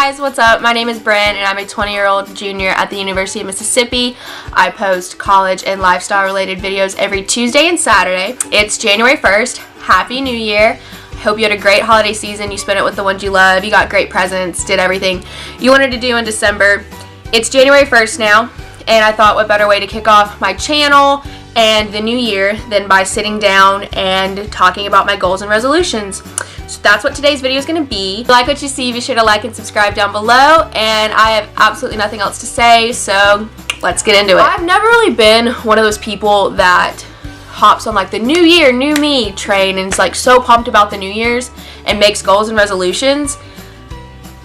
guys, what's up? My name is Bryn and I'm a 20-year-old junior at the University of Mississippi. I post college and lifestyle related videos every Tuesday and Saturday. It's January 1st. Happy New Year. I hope you had a great holiday season. You spent it with the ones you love. You got great presents, did everything you wanted to do in December. It's January 1st now, and I thought what better way to kick off my channel and the new year than by sitting down and talking about my goals and resolutions. So that's what today's video is going to be. If you like what you see, be sure to like and subscribe down below, and I have absolutely nothing else to say, so let's get into it. I've never really been one of those people that hops on like the new year, new me train and is like so pumped about the New Year's and makes goals and resolutions,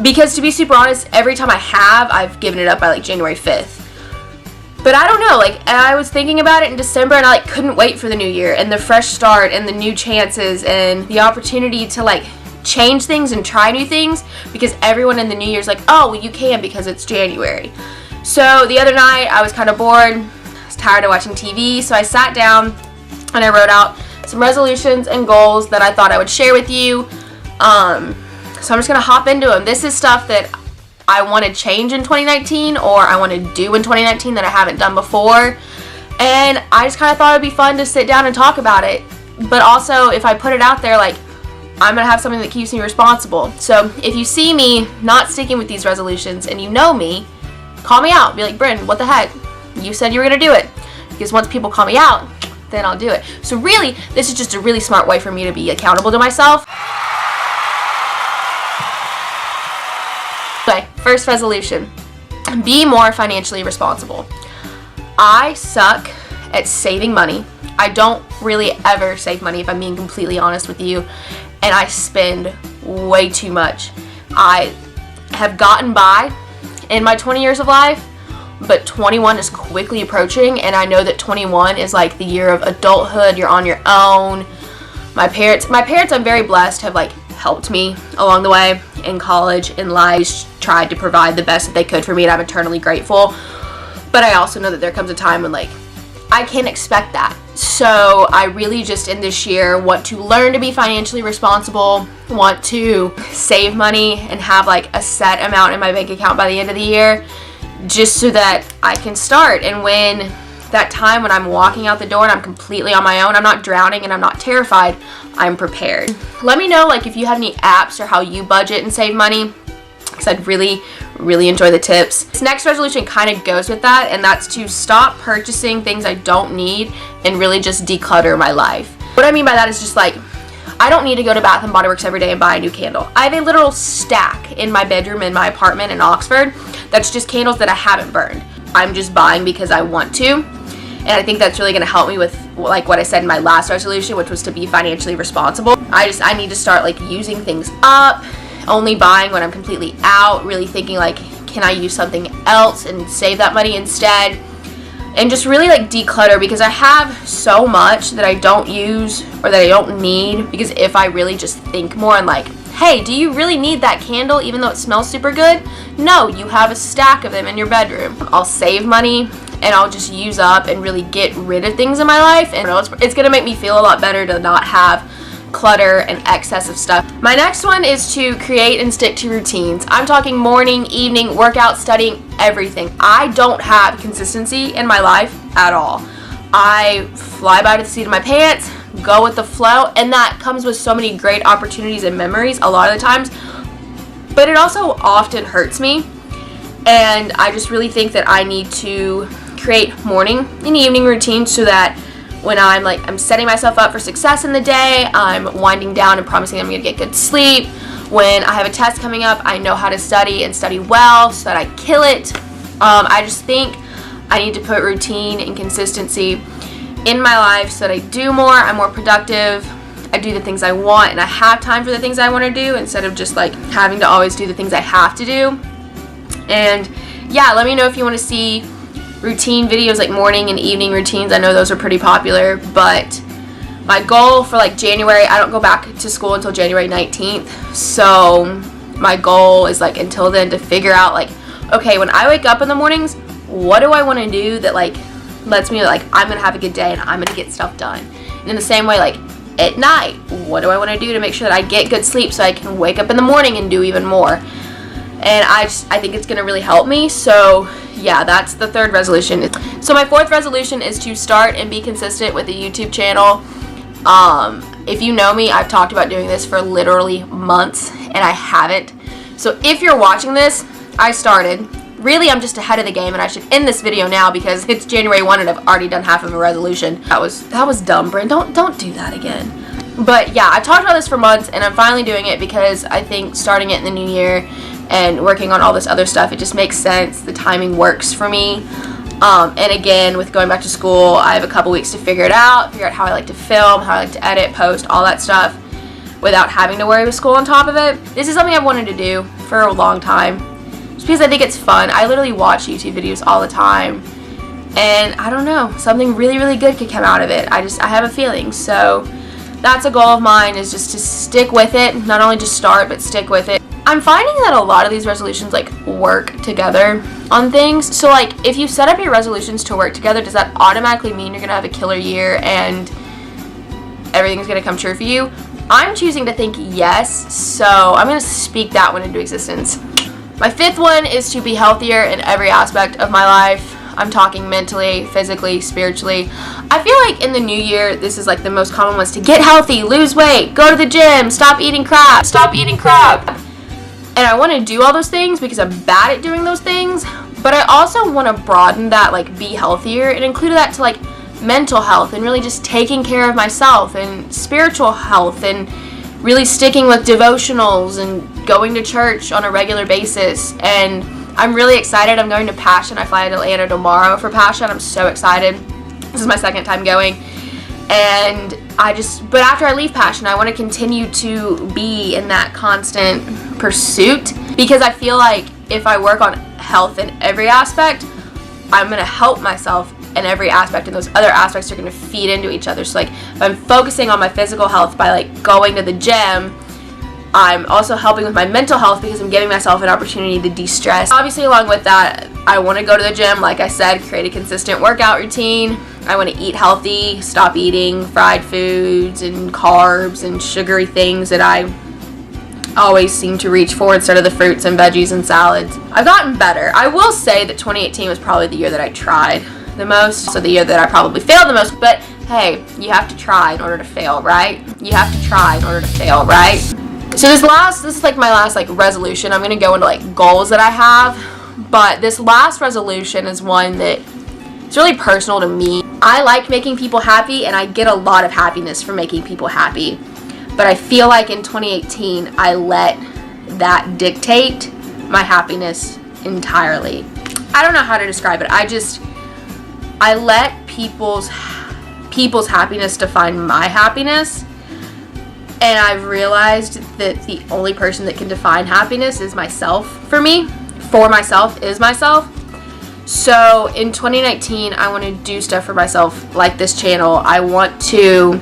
because to be super honest, every time I've given it up by like January 5th. But I don't know, like, I was thinking about it in December and I like couldn't wait for the new year and the fresh start and the new chances and the opportunity to like change things and try new things, because everyone in the new year's like, oh, well, you can because it's January. So the other night I was kind of bored, I was tired of watching TV, so I sat down and I wrote out some resolutions and goals that I thought I would share with you. So I'm just gonna hop into them. This is stuff that I want to change in 2019, or I want to do in 2019 that I haven't done before, and I just kind of thought it'd be fun to sit down and talk about it. But also, if I put it out there, like, I'm gonna have something that keeps me responsible. So if you see me not sticking with these resolutions and you know me, call me out. Be like, Bryn, what the heck? You said you were gonna do it. Because once people call me out, then I'll do it. So really, this is just a really smart way for me to be accountable to myself. Okay, first resolution, be more financially responsible. I suck at saving money. I don't really ever save money, if I'm being completely honest with you, and I spend way too much. I have gotten by in my 20 years of life, but 21 is quickly approaching, and I know that 21 is like the year of adulthood. You're on your own. My parents, I'm very blessed, have like helped me along the way in college, in life, tried to provide the best that they could for me, and I'm eternally grateful. But I also know that there comes a time when like I can't expect that. So I really just in this year want to learn to be financially responsible, want to save money and have like a set amount in my bank account by the end of the year, just so that I can start. And when that time when I'm walking out the door and I'm completely on my own, I'm not drowning and I'm not terrified, I'm prepared. Let me know like if you have any apps or how you budget and save money, because I'd really enjoy the tips. This next resolution kind of goes with that, and that's to stop purchasing things I don't need and really just declutter my life. What I mean by that is just like, I don't need to go to Bath & Body Works every day and buy a new candle. I have a literal stack in my bedroom in my apartment in Oxford that's just candles that I haven't burned. I'm just buying because I want to. And I think that's really going to help me with like what I said in my last resolution, which was to be financially responsible. I need to start like using things up, only buying when I'm completely out, really thinking like, can I use something else and save that money instead? And just really like declutter, because I have so much that I don't use or that I don't need. Because if I really just think more and like, hey, do you really need that candle even though it smells super good? No, you have a stack of them in your bedroom. I'll save money and I'll just use up and really get rid of things in my life, and it's gonna make me feel a lot better to not have clutter and excess of stuff. My next one is to create and stick to routines. I'm talking morning, evening, workout, studying, everything. I don't have consistency in my life at all. I fly by the seat of my pants, go with the flow, and that comes with so many great opportunities and memories a lot of the times, but it also often hurts me. And I just really think that I need to create morning and evening routines so that when I'm setting myself up for success in the day, I'm winding down and promising I'm going to get good sleep. When I have a test coming up, I know how to study and study well so that I kill it. I just think I need to put routine and consistency in my life so that I do more, I'm more productive, I do the things I want, and I have time for the things I want to do instead of just like having to always do the things I have to do. And yeah, let me know if you want to see routine videos like morning and evening routines. I know those are pretty popular, but my goal for like January, I don't go back to school until January 19th. So my goal is like until then to figure out like, okay, when I wake up in the mornings, what do I want to do that like lets me like, I'm going to have a good day and I'm going to get stuff done. And in the same way, like at night, what do I want to do to make sure that I get good sleep so I can wake up in the morning and do even more? and I think it's gonna really help me. So yeah, that's the third resolution. So my fourth resolution is to start and be consistent with the YouTube channel. If you know me, I've talked about doing this for literally months, and I haven't. So if you're watching this, I started. Really, I'm just ahead of the game, and I should end this video now because it's January 1 and I've already done half of a resolution. That was dumb, Bryn. Don't do that again. But yeah, I've talked about this for months, and I'm finally doing it because I think starting it in the new year and working on all this other stuff, it just makes sense. The timing works for me. And again, with going back to school, I have a couple weeks to figure out how I like to film, how I like to edit, post, all that stuff without having to worry with school on top of it. This is something I've wanted to do for a long time just because I think it's fun. I literally watch YouTube videos all the time, and I don't know, something really, really good could come out of it. I have a feeling. So that's a goal of mine, is just to stick with it. Not only just start, but stick with it. I'm finding that a lot of these resolutions like work together on things. So like if you set up your resolutions to work together, does that automatically mean you're gonna have a killer year and everything's gonna come true for you? I'm choosing to think yes, so I'm gonna speak that one into existence. My fifth one is to be healthier in every aspect of my life. I'm talking mentally, physically, spiritually. I feel like in the new year, this is like the most common ones: to get healthy, lose weight, go to the gym, stop eating crap. And I want to do all those things because I'm bad at doing those things, but I also want to broaden that, like be healthier, and include that to like mental health and really just taking care of myself, and spiritual health, and really sticking with devotionals and going to church on a regular basis. And I'm really excited. I'm going to Passion. I fly to Atlanta tomorrow for Passion. I'm so excited. This is my second time going. And but after I leave Passion, I want to continue to be in that constant pursuit, because I feel like if I work on health in every aspect, I'm going to help myself in every aspect, and those other aspects are going to feed into each other. So like if I'm focusing on my physical health by like going to the gym, I'm also helping with my mental health because I'm giving myself an opportunity to de-stress. Obviously, along with that, I want to go to the gym, like I said, create a consistent workout routine. I want to eat healthy, stop eating fried foods and carbs and sugary things that I always seem to reach for instead of the fruits and veggies and salads. I've gotten better. I will say that 2018 was probably the year that I tried the most, so the year that I probably failed the most, but hey, you have to try in order to fail, right? You have to try in order to fail, right? So this is like my last like resolution. I'm gonna go into like goals that I have, but this last resolution is one that it's really personal to me. I like making people happy, and I get a lot of happiness from making people happy, but I feel like in 2018 I let that dictate my happiness entirely. I don't know how to describe it. I let people's happiness define my happiness. And I've realized that the only person that can define happiness is myself for me. For myself is myself. So in 2019, I want to do stuff for myself like this channel. I want to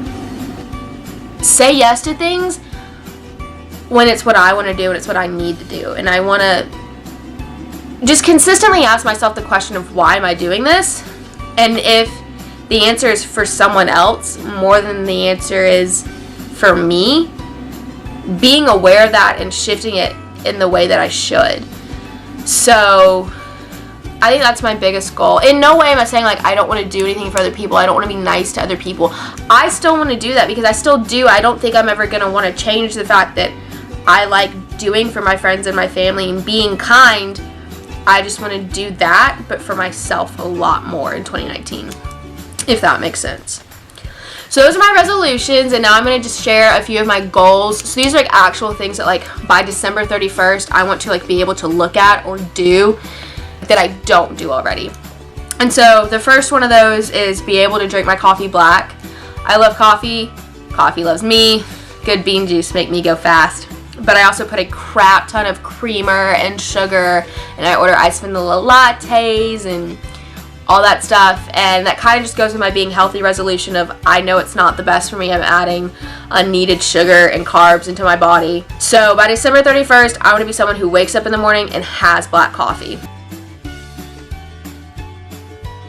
say yes to things when it's what I want to do and it's what I need to do. And I want to just consistently ask myself the question of, why am I doing this? And if the answer is for someone else more than the answer is for me, being aware of that and shifting it in the way that I should. So I think that's my biggest goal. In no way am I saying like I don't want to do anything for other people. I don't want to be nice to other people. I still want to do that because I still do. I don't think I'm ever going to want to change the fact that I like doing for my friends and my family and being kind. I just want to do that, but for myself a lot more in 2019, if that makes sense. So those are my resolutions, and now I'm going to just share a few of my goals. So these are like actual things that like by December 31st, I want to like be able to look at or do that I don't do already. And so the first one of those is be able to drink my coffee black. I love coffee. Coffee loves me. Good bean juice make me go fast. But I also put a crap ton of creamer and sugar, and I order iced vanilla lattes and all that stuff, and that kind of just goes with my being healthy resolution of I know it's not the best for me. I'm adding unneeded sugar and carbs into my body. So by December 31st, I want to be someone who wakes up in the morning and has black coffee.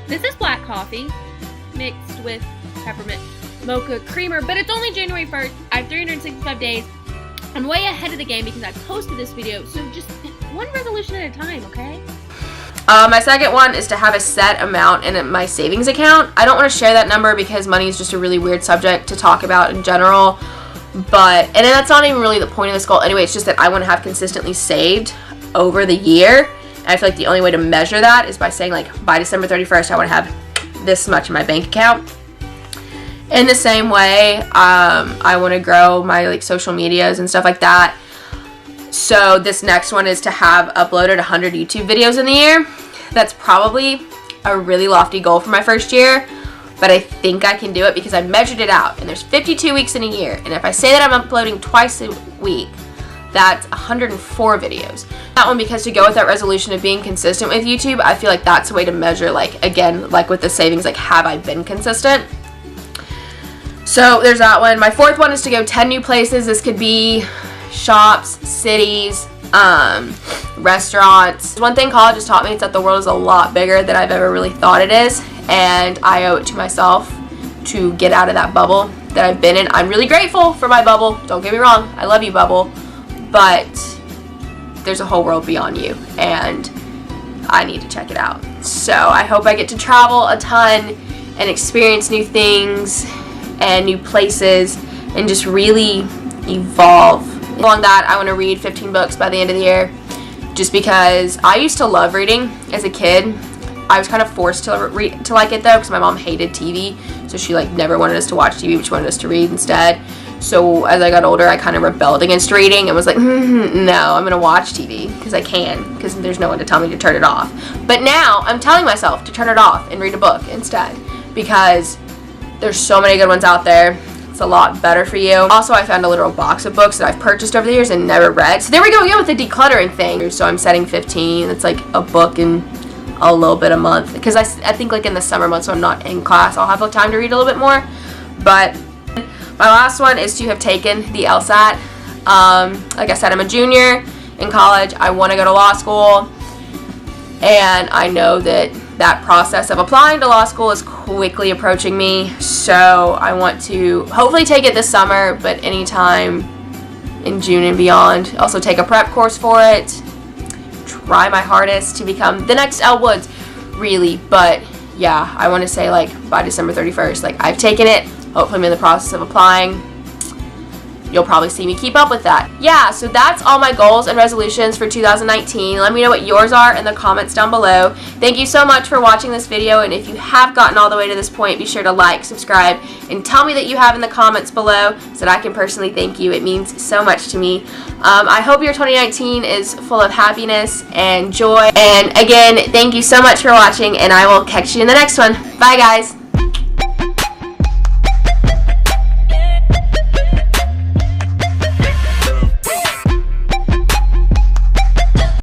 This is black coffee mixed with peppermint mocha creamer, but it's only January 1st. I have 365 days. I'm way ahead of the game because I posted this video, so just one resolution at a time, okay? My second one is to have a set amount in my savings account. I don't want to share that number because money is just a really weird subject to talk about in general. And then that's not even really the point of this goal anyway. It's just that I want to have consistently saved over the year. And I feel like the only way to measure that is by saying, like, by December 31st, I want to have this much in my bank account. In the same way, I want to grow my, like, social medias and stuff like that. So this next one is to have uploaded 100 YouTube videos in the year. That's probably a really lofty goal for my first year, but I think I can do it because I measured it out, and there's 52 weeks in a year, and if I say that I'm uploading twice a week, that's 104 videos. That one, because to go with that resolution of being consistent with YouTube, I feel like that's a way to measure, like, again, like with the savings, like, have I been consistent? So there's that one. My fourth one is to go 10 new places. This could be shops, cities, restaurants. One thing college has taught me is that the world is a lot bigger than I've ever really thought it is, and I owe it to myself to get out of that bubble that I've been in. I'm really grateful for my bubble, don't get me wrong, I love you, bubble, but there's a whole world beyond you, and I need to check it out. So I hope I get to travel a ton and experience new things and new places and just really evolve. Along that, I want to read 15 books by the end of the year, just because I used to love reading as a kid. I was kind of forced to like it though, because my mom hated TV, so she like never wanted us to watch TV, but she wanted us to read instead. So as I got older, I kind of rebelled against reading and was like, no, I'm gonna watch TV because I can, because there's no one to tell me to turn it off. But now I'm telling myself to turn it off and read a book instead, because there's so many good ones out there. It's a lot better for you. Also, I found a literal box of books that I've purchased over the years and never read. So there we go again with the decluttering thing. So I'm setting 15. It's like a book in a little bit a month. Because I think like in the summer months when I'm not in class, I'll have the time to read a little bit more. But my last one is to have taken the LSAT. Like I said, I'm a junior in college. I want to go to law school. And I know that process of applying to law school is quickly approaching me, so I want to hopefully take it this summer, but anytime in June and beyond. Also take a prep course for it, try my hardest to become the next Elle Woods, really. But yeah, I want to say like by December 31st, like I've taken it, hopefully I'm in the process of applying. You'll probably see me keep up with that. Yeah, so that's all my goals and resolutions for 2019. Let me know what yours are in the comments down below. Thank you so much for watching this video, and if you have gotten all the way to this point, be sure to like, subscribe, and tell me that you have in the comments below so that I can personally thank you. It means so much to me. I hope your 2019 is full of happiness and joy. And again, thank you so much for watching, and I will catch you in the next one. Bye, guys.